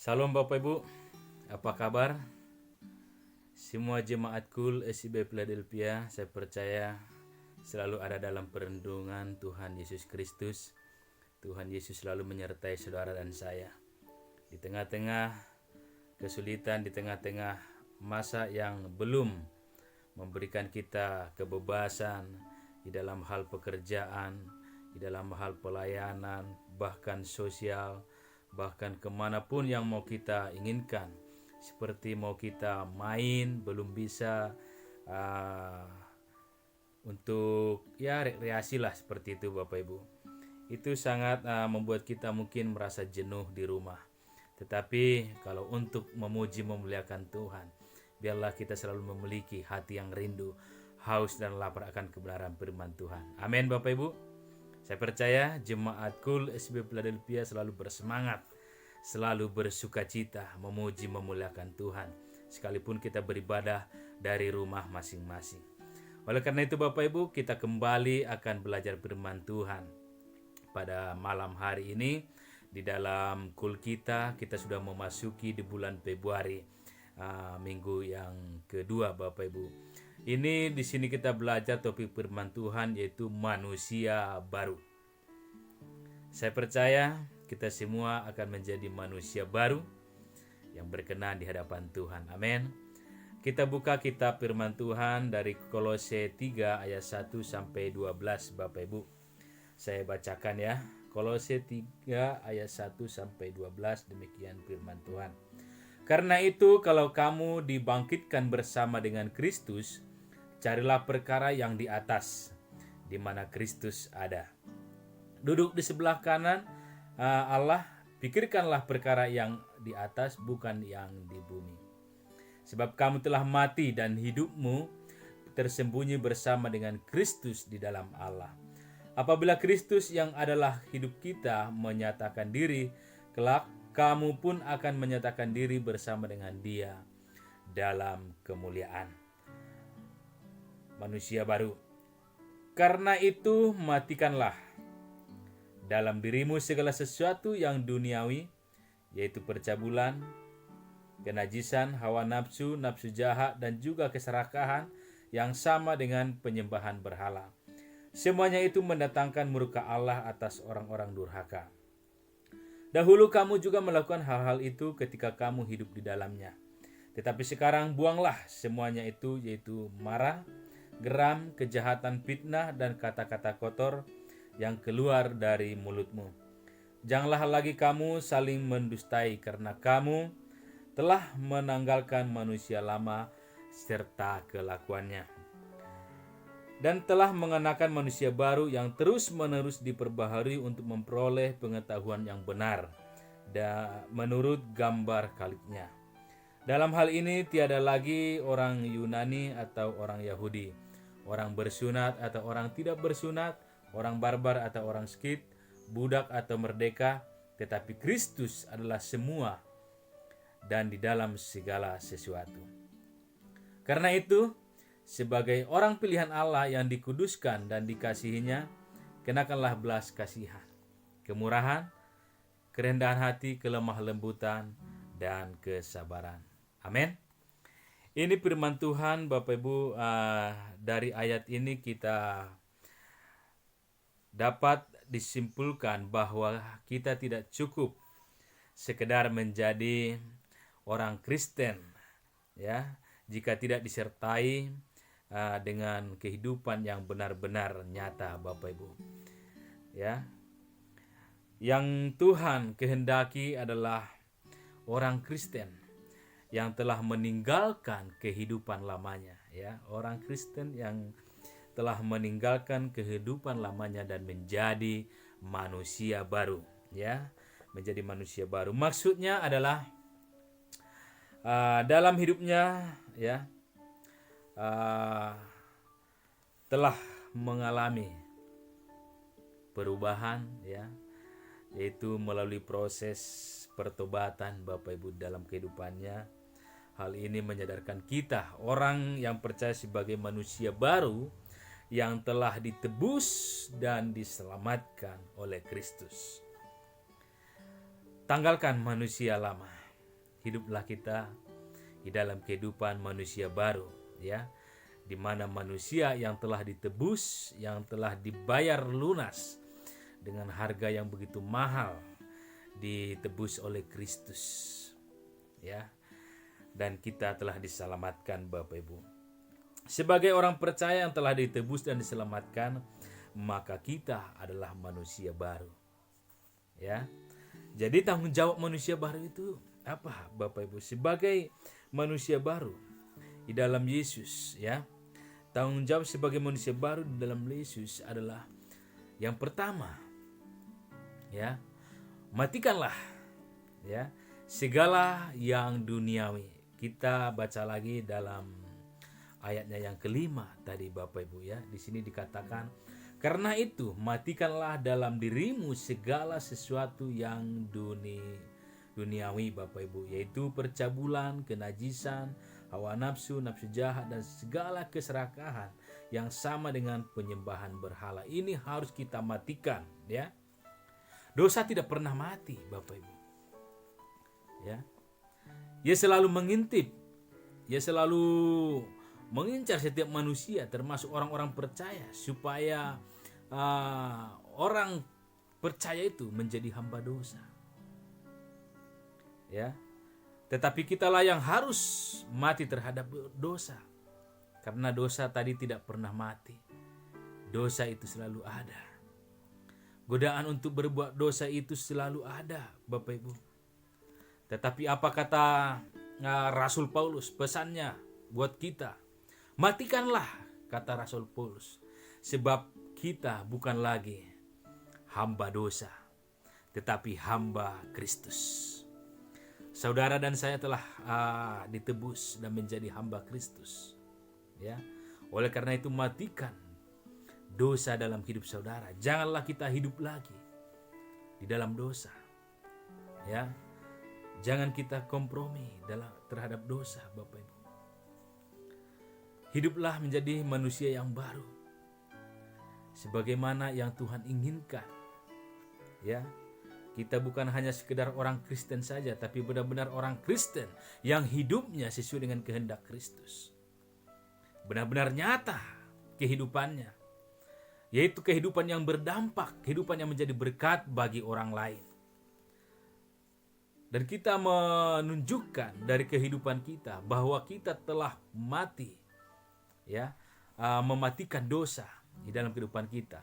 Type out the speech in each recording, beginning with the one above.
Salam Bapak Ibu, apa kabar? Semua jemaat Kul SIB Philadelphia, saya percaya selalu ada dalam perlindungan Tuhan Yesus Kristus. Tuhan Yesus selalu menyertai saudara dan saya. Di tengah-tengah kesulitan, di tengah-tengah masa yang belum memberikan kita kebebasan di dalam hal pekerjaan, di dalam hal pelayanan, bahkan sosial, bahkan kemanapun yang mau kita inginkan, seperti mau kita main belum bisa, untuk rekreasi lah, seperti itu Bapak Ibu. Itu sangat membuat kita mungkin merasa jenuh di rumah. Tetapi kalau untuk memuji memuliakan Tuhan, biarlah kita selalu memiliki hati yang rindu, haus dan lapar akan kebenaran firman Tuhan. Amin Bapak Ibu. Saya percaya jemaat Kul SIB Philadelphia selalu bersemangat, selalu bersuka cita, memuji memuliakan Tuhan, sekalipun kita beribadah dari rumah masing-masing. Oleh karena itu Bapak Ibu, kita kembali akan belajar firman Tuhan. Pada malam hari ini, di dalam Kul kita sudah memasuki di bulan Februari, minggu yang kedua Bapak Ibu. Ini di sini kita belajar topik firman Tuhan, yaitu manusia baru. Saya percaya kita semua akan menjadi manusia baru yang berkenan di hadapan Tuhan. Amin. Kita buka kitab firman Tuhan dari Kolose 3 ayat 1 sampai 12 Bapak Ibu. Saya bacakan ya. Kolose 3 ayat 1 sampai 12, demikian firman Tuhan. Karena itu kalau kamu dibangkitkan bersama dengan Kristus, carilah perkara yang di atas, di mana Kristus ada. Duduk di sebelah kanan Allah, pikirkanlah perkara yang di atas, bukan yang di bumi. Sebab kamu telah mati dan hidupmu tersembunyi bersama dengan Kristus di dalam Allah. Apabila Kristus yang adalah hidup kita menyatakan diri, kelak kamu pun akan menyatakan diri bersama dengan Dia dalam kemuliaan. Manusia baru. Karena itu matikanlah dalam dirimu segala sesuatu yang duniawi, yaitu percabulan, kenajisan, hawa nafsu, nafsu jahat, dan juga keserakahan yang sama dengan penyembahan berhala. Semuanya itu mendatangkan murka Allah atas orang-orang durhaka. Dahulu kamu juga melakukan hal-hal itu ketika kamu hidup di dalamnya. Tetapi sekarang buanglah semuanya itu, yaitu marah, geram, kejahatan, fitnah, dan kata-kata kotor yang keluar dari mulutmu. Janganlah lagi kamu saling mendustai, karena kamu telah menanggalkan manusia lama serta kelakuannya, dan telah mengenakan manusia baru yang terus-menerus diperbaharui untuk memperoleh pengetahuan yang benar dan menurut gambar Khalqnya. Dalam hal ini tiada lagi orang Yunani atau orang Yahudi, orang bersunat atau orang tidak bersunat, orang barbar atau orang Skit, budak atau merdeka, tetapi Kristus adalah semua dan di dalam segala sesuatu. Karena itu, sebagai orang pilihan Allah yang dikuduskan dan dikasihinya, kenakanlah belas kasihan, kemurahan, kerendahan hati, kelemah lembutan, dan kesabaran. Amin. Ini firman Tuhan Bapak Ibu. Dari ayat ini kita dapat disimpulkan bahwa kita tidak cukup sekedar menjadi orang Kristen, ya, jika tidak disertai dengan kehidupan yang benar-benar nyata Bapak Ibu. Ya. Yang Tuhan kehendaki adalah orang Kristen yang telah meninggalkan kehidupan lamanya, ya, orang Kristen yang telah meninggalkan kehidupan lamanya dan menjadi manusia baru, ya, menjadi manusia baru. Maksudnya adalah dalam hidupnya, ya, telah mengalami perubahan, ya, yaitu melalui proses pertobatan Bapak Ibu dalam kehidupannya. Hal ini menyadarkan kita, orang yang percaya, sebagai manusia baru yang telah ditebus dan diselamatkan oleh Kristus. Tanggalkan manusia lama. hiduplah kita di dalam kehidupan manusia baru, ya, di mana manusia yang telah ditebus, yang telah dibayar lunas dengan harga yang begitu mahal, ditebus oleh Kristus, ya, dan kita telah diselamatkan, Bapak Ibu. Sebagai orang percaya yang telah ditebus dan diselamatkan, maka kita adalah manusia baru, ya. Jadi tanggung jawab manusia baru itu apa, Bapak Ibu? Sebagai manusia baru di dalam Yesus, ya. Tanggung jawab sebagai manusia baru di dalam Yesus adalah yang pertama, ya, matikanlah, ya, segala yang duniawi. Kita baca lagi dalam ayatnya yang kelima tadi, Bapak Ibu, ya. Di sini dikatakan, karena itu matikanlah dalam dirimu segala sesuatu yang duniawi, Bapak Ibu, yaitu percabulan, kenajisan, hawa nafsu, nafsu jahat, dan segala keserakahan yang sama dengan penyembahan berhala. Ini harus kita matikan, ya. Dosa tidak pernah mati, Bapak Ibu, ya. Ia selalu mengintip, ia selalu mengincar setiap manusia, termasuk orang-orang percaya, supaya orang percaya itu menjadi hamba dosa, ya. Tetapi kitalah yang harus mati terhadap dosa, karena dosa tadi tidak pernah mati. Dosa itu selalu ada. Godaan untuk berbuat dosa itu selalu ada, Bapak Ibu. Tetapi apa kata Rasul Paulus, pesannya buat kita? Matikanlah, kata Rasul Paulus, sebab kita bukan lagi hamba dosa, tetapi hamba Kristus. Saudara dan saya telah ditebus dan menjadi hamba Kristus, ya. Oleh karena itu matikan dosa dalam hidup saudara. Janganlah kita hidup lagi di dalam dosa, ya. Jangan kita kompromi terhadap dosa, Bapak Ibu. Hiduplah menjadi manusia yang baru, sebagaimana yang Tuhan inginkan, ya. Kita bukan hanya sekedar orang Kristen saja, tapi benar-benar orang Kristen yang hidupnya sesuai dengan kehendak Kristus. Benar-benar nyata kehidupannya, yaitu kehidupan yang berdampak, kehidupan yang menjadi berkat bagi orang lain. Dan kita menunjukkan dari kehidupan kita bahwa kita telah mati, ya, mematikan dosa di dalam kehidupan kita,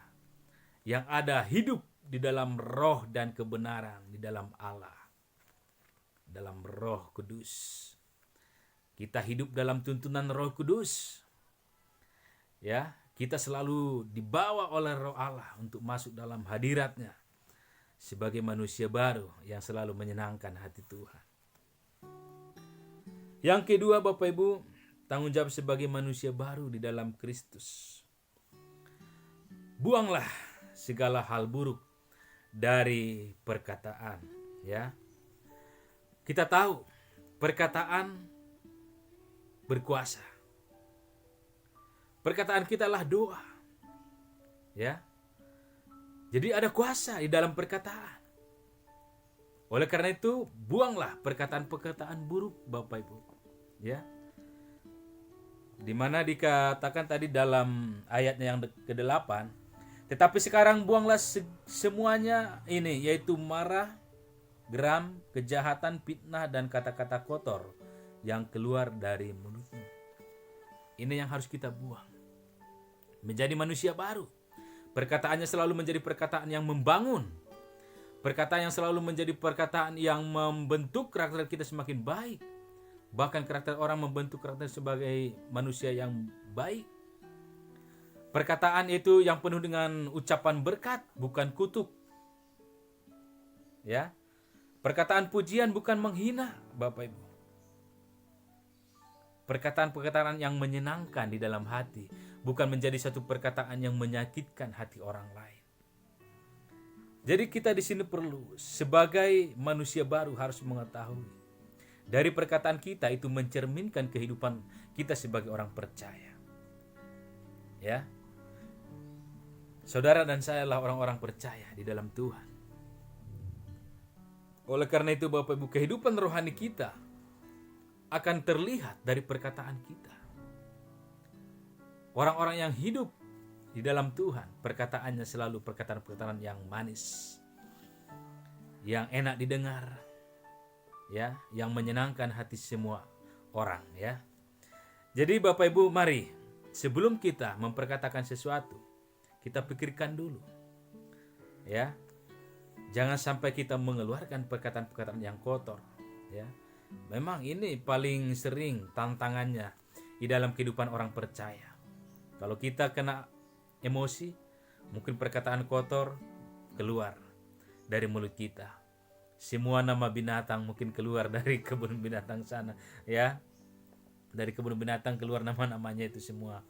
yang ada hidup di dalam roh dan kebenaran, di dalam Allah, dalam Roh Kudus. Kita hidup dalam tuntunan Roh Kudus, ya. Kita selalu dibawa oleh Roh Allah untuk masuk dalam hadiratnya sebagai manusia baru yang selalu menyenangkan hati Tuhan. Yang kedua, Bapak Ibu, tanggung jawab sebagai manusia baru di dalam Kristus. Buanglah segala hal buruk dari perkataan, ya. Kita tahu perkataan berkuasa. Perkataan kita lah doa, ya. Jadi ada kuasa di dalam perkataan. Oleh karena itu, buanglah perkataan-perkataan buruk, Bapak Ibu, ya. Di mana dikatakan tadi dalam ayatnya yang ke-8, tetapi sekarang buanglah semuanya ini, yaitu marah, geram, kejahatan, fitnah, dan kata-kata kotor yang keluar dari mulutmu. Ini yang harus kita buang. Menjadi manusia baru. Perkataannya selalu menjadi perkataan yang membangun. Perkataan yang selalu menjadi perkataan yang membentuk karakter kita semakin baik. Bahkan karakter orang membentuk karakter sebagai manusia yang baik. Perkataan itu yang penuh dengan ucapan berkat, bukan kutuk, ya. Perkataan pujian bukan menghina, Bapak Ibu. Perkataan-perkataan yang menyenangkan di dalam hati, bukan menjadi satu perkataan yang menyakitkan hati orang lain. Jadi kita di sini perlu sebagai manusia baru harus mengetahui dari perkataan kita itu mencerminkan kehidupan kita sebagai orang percaya, ya. Saudara dan saya adalah orang-orang percaya di dalam Tuhan. Oleh karena itu, Bapak Ibu, kehidupan rohani kita akan terlihat dari perkataan kita. Orang-orang yang hidup di dalam Tuhan, perkataannya selalu perkataan-perkataan yang manis, yang enak didengar, ya, yang menyenangkan hati semua orang, ya. Jadi Bapak Ibu, mari sebelum kita memperkatakan sesuatu, kita pikirkan dulu, ya. Jangan sampai kita mengeluarkan perkataan-perkataan yang kotor, ya. Memang ini paling sering tantangannya di dalam kehidupan orang percaya. Kalau kita kena emosi, mungkin perkataan kotor keluar dari mulut kita. Semua nama binatang mungkin keluar dari kebun binatang sana, ya. Dari kebun binatang keluar nama-namanya itu semua.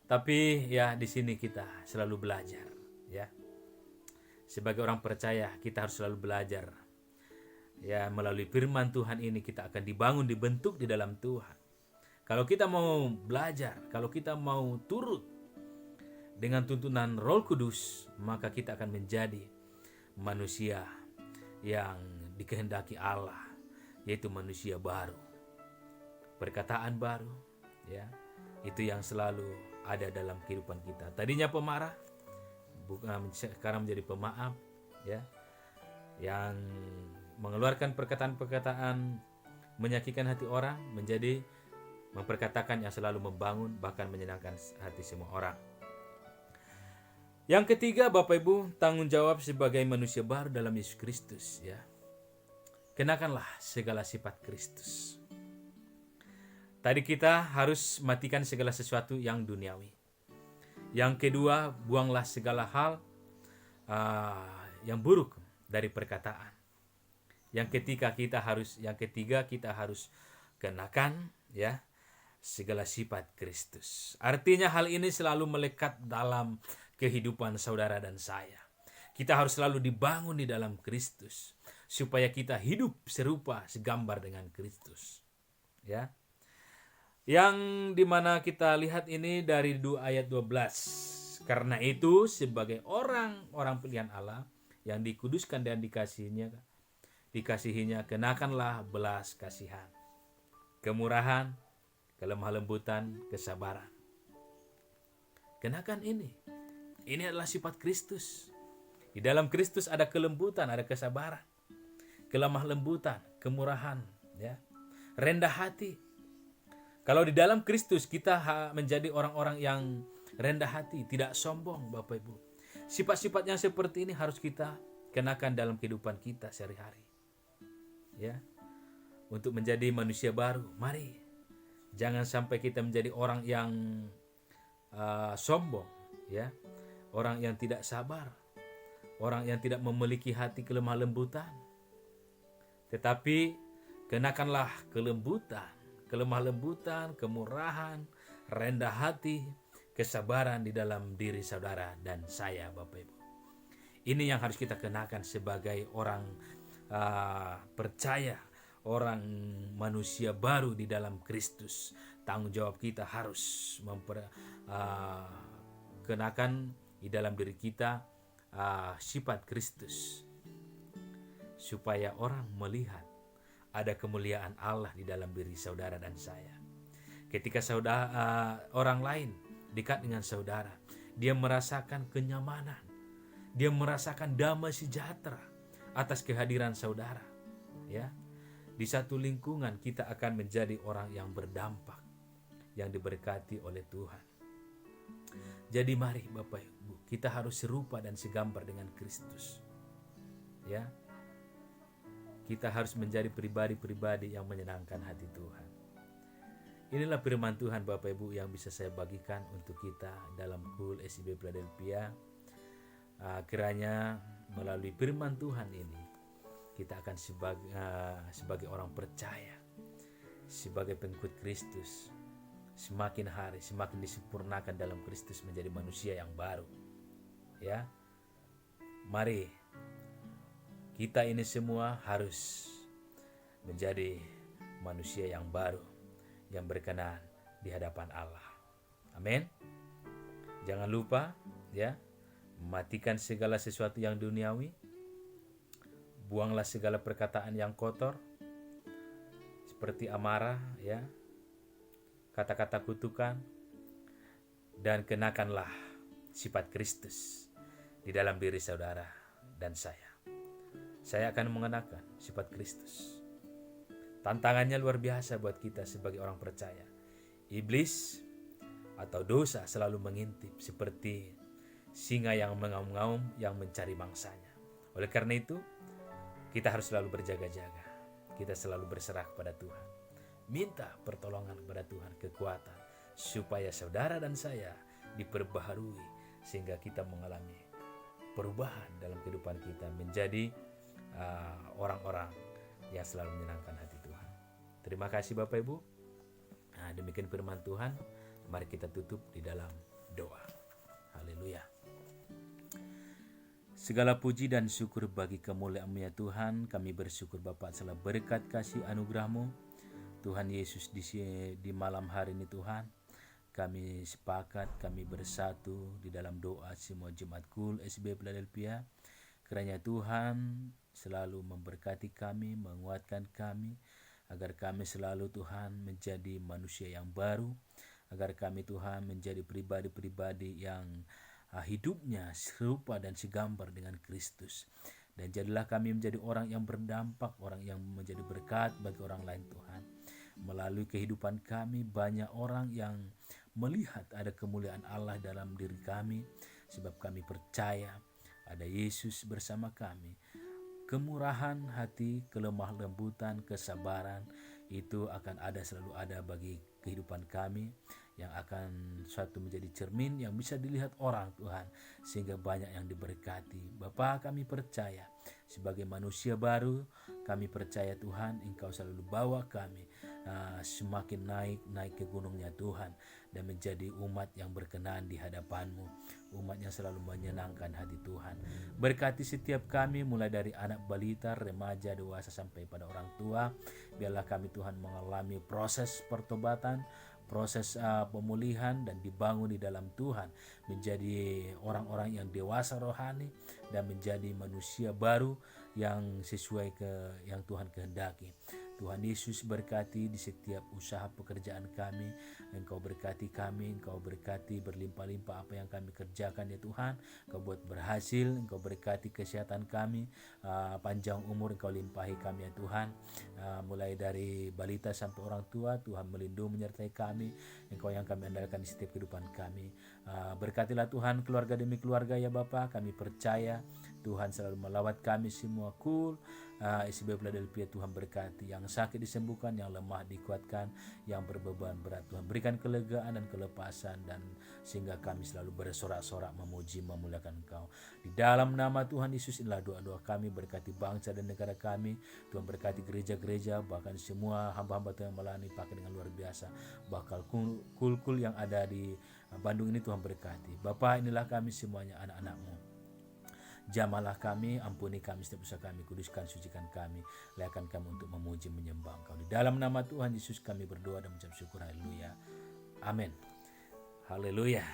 Tapi ya di sini kita selalu belajar, ya. Sebagai orang percaya kita harus selalu belajar. Ya, melalui firman Tuhan ini kita akan dibangun, dibentuk di dalam Tuhan. Kalau kita mau belajar, kalau kita mau turut dengan tuntunan Roh Kudus, maka kita akan menjadi manusia yang dikehendaki Allah, yaitu manusia baru. Perkataan baru, ya, itu yang selalu ada dalam kehidupan kita. Tadinya pemarah, sekarang menjadi pemaaf, ya, yang mengeluarkan perkataan-perkataan menyakitkan hati orang menjadi memperkatakan yang selalu membangun, bahkan menyenangkan hati semua orang. Yang ketiga, Bapak Ibu, tanggung jawab sebagai manusia baru dalam Yesus Kristus, ya. Kenakanlah segala sifat Kristus. Tadi kita harus matikan segala sesuatu yang duniawi. Yang kedua, buanglah segala hal yang buruk dari perkataan. Yang ketiga kita harus kenakan, ya, segala sifat Kristus. Artinya hal ini selalu melekat dalam kehidupan saudara dan saya. Kita harus selalu dibangun di dalam Kristus supaya kita hidup serupa, segambar dengan Kristus, ya. Yang dimana kita lihat ini dari ayat 12. Karena itu sebagai orang-orang pilihan Allah yang dikuduskan dan dikasihinya, kenakanlah belas kasihan, kemurahan, kelemah lembutan, kesabaran. Kenakan ini. Ini adalah sifat Kristus. Di dalam Kristus ada kelembutan, ada kesabaran, kelemah lembutan, kemurahan, ya, rendah hati. Kalau di dalam Kristus kita menjadi orang-orang yang rendah hati, tidak sombong, Bapak Ibu. Sifat-sifat yang seperti ini harus kita kenakan dalam kehidupan kita sehari-hari, ya. Untuk menjadi manusia baru, mari jangan sampai kita menjadi orang yang sombong, ya, orang yang tidak sabar, orang yang tidak memiliki hati kelemah lembutan. Tetapi kenakanlah kelembutan, kelemah lembutan, kemurahan, rendah hati, kesabaran di dalam diri saudara dan saya, Bapak Ibu. Ini yang harus kita kenakan sebagai orang percaya, orang manusia baru di dalam Kristus. Tanggung jawab kita harus kenakan di dalam diri kita sifat Kristus, supaya orang melihat ada kemuliaan Allah di dalam diri saudara dan saya. Ketika orang lain dekat dengan saudara, dia merasakan kenyamanan, dia merasakan damai sejahtera atas kehadiran saudara, ya. Di satu lingkungan kita akan menjadi orang yang berdampak, yang diberkati oleh Tuhan. Jadi mari Bapak Ibu, kita harus serupa dan segambar dengan Kristus, ya. Kita harus menjadi pribadi-pribadi yang menyenangkan hati Tuhan. Inilah firman Tuhan Bapak Ibu yang bisa saya bagikan untuk kita dalam KUL SIB Philadelphia. Kiranya melalui firman Tuhan ini kita akan sebagai orang percaya, sebagai pengikut Kristus, semakin hari semakin disempurnakan dalam Kristus menjadi manusia yang baru, ya. Mari kita ini semua harus menjadi manusia yang baru, yang berkenan di hadapan Allah. Amin. Jangan lupa, ya, matikan segala sesuatu yang duniawi, buanglah segala perkataan yang kotor, seperti amarah, ya, kata-kata kutukan, dan kenakanlah sifat Kristus di dalam diri saudara dan saya. Saya akan mengenakan sifat Kristus. Tantangannya luar biasa buat kita sebagai orang percaya. Iblis atau dosa selalu mengintip seperti singa yang mengaum-ngaum yang mencari mangsanya. Oleh karena itu, kita harus selalu berjaga-jaga. Kita selalu berserah kepada Tuhan. Minta pertolongan kepada Tuhan, kekuatan, supaya saudara dan saya diperbaharui sehingga kita mengalami perubahan dalam kehidupan kita menjadi orang-orang yang selalu menyenangkan hati Tuhan. Terima kasih Bapak Ibu. Demikian firman Tuhan. Mari kita tutup di dalam doa. Haleluya. Segala puji dan syukur bagi kemuliaan-Mu ya Tuhan. Kami bersyukur Bapa atas berkat kasih anugerah-Mu. Tuhan Yesus di malam hari ini Tuhan, kami sepakat, kami bersatu di dalam doa semua Jemaat Kul SB Philadelphia. Kiranya Tuhan selalu memberkati kami, menguatkan kami, agar kami selalu Tuhan menjadi manusia yang baru, agar kami Tuhan menjadi pribadi-pribadi yang hidupnya serupa dan segambar dengan Kristus. Dan jadilah kami menjadi orang yang berdampak, orang yang menjadi berkat bagi orang lain Tuhan. Melalui kehidupan kami banyak orang yang melihat ada kemuliaan Allah dalam diri kami, sebab kami percaya ada Yesus bersama kami. Kemurahan hati, kelemah lembutan, kesabaran itu akan selalu ada bagi kehidupan kami, yang akan suatu menjadi cermin yang bisa dilihat orang Tuhan, sehingga banyak yang diberkati. Bapa, kami percaya sebagai manusia baru, kami percaya Tuhan Engkau selalu bawa kami semakin naik ke gunungnya Tuhan, dan menjadi umat yang berkenan di hadapan-Mu, umat yang selalu menyenangkan hati Tuhan. Berkati setiap kami mulai dari anak balita, remaja, dewasa sampai pada orang tua. Biarlah kami Tuhan mengalami proses pertobatan, proses pemulihan, dan dibangun di dalam Tuhan menjadi orang-orang yang dewasa rohani dan menjadi manusia baru yang sesuai yang Tuhan kehendaki. Tuhan Yesus berkati di setiap usaha pekerjaan kami. Engkau berkati kami, Engkau berkati berlimpah-limpah apa yang kami kerjakan ya Tuhan. Engkau buat berhasil, Engkau berkati kesehatan kami, panjang umur Engkau limpahi kami ya Tuhan. Mulai dari balita sampai orang tua, Tuhan melindungi menyertai kami. Engkau yang kami andalkan di setiap kehidupan kami. Berkatilah Tuhan keluarga demi keluarga ya Bapa. Kami percaya Tuhan selalu melawat kami semua Kul SB Philadelphia. Tuhan berkati, yang sakit disembuhkan, yang lemah dikuatkan, yang berbeban berat Tuhan berikan kelegaan dan kelepasan, dan sehingga kami selalu bersorak-sorak memuji memuliakan Engkau. Di dalam nama Tuhan Yesus inilah doa-doa kami. Berkati bangsa dan negara kami, Tuhan berkati gereja-gereja, bahkan semua hamba-hamba Tuhan yang melayani pakai dengan luar biasa. Bakal kul-kul yang ada di Bandung ini Tuhan berkati. Bapa, inilah kami semuanya anak-anak-Mu. Jamalah kami, ampuni kami setiap dosa kami, kuduskan, sucikan kami, layakan kami untuk memuji menyembah Engkau. Di dalam nama Tuhan Yesus kami berdoa dan mengucap syukur. Haleluya. Amin. Haleluya.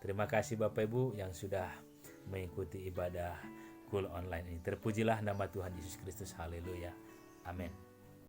Terima kasih Bapak Ibu yang sudah mengikuti ibadah Kul online ini. Terpujilah nama Tuhan Yesus Kristus. Haleluya. Amin.